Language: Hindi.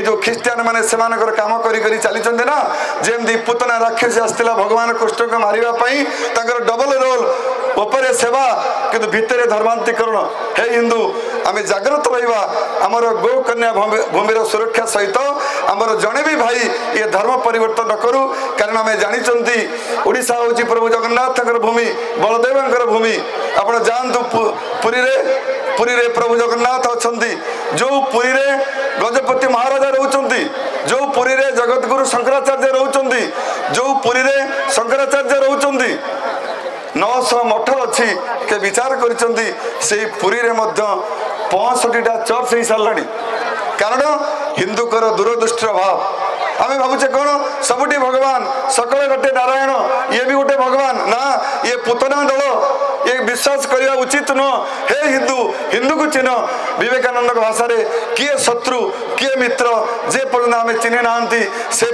जो ख्रीस्टियान माने सेमानकर काम करी करी चली ना जेमती पुतना राक्षसी आसला भगवान कृष्ण को मारिबा पई ताकर डबल रोल उपरे सेवा किंतु भितरे धर्मांतरीकरण। हे हिंदू आमे जागृत रहिबा हमर गो कन्या भूमिर सुरक्षा सहित हमर जने भी भाई ये धर्म परिवर्तन करू कारण आमे जानी चंती ओडिसा होची प्रभु जगन्नाथ भूमि बलदेव भूमि। आपण जानतु पुरी रे प्रभु जगन्नाथ अछंती जो पुरी रे गजपति महाराजा रहउचंती जो पुरी रे जगतगुरु शंकराचार्य रहउचंती जो पुरी रे शंकराचार्य रहउचंती 900 मठ अच्छी के विचार करिचंती से पुरी रे मध्य 65टा चर्च हो साराणी कारण हिंदूकर दूरदृष्टि भाव आमे भावुचे कौन सबुटी भगवान सकल गोटे नारायण ये भी गोटे भगवान ना ये पुतना दल ये विश्वास करने उचित न। हे हिंदू हिंदू को चिन्ह विवेकानंद भाषा किए शत्रु किए मित्र जे पर्यंत आमे चिन्ह ना से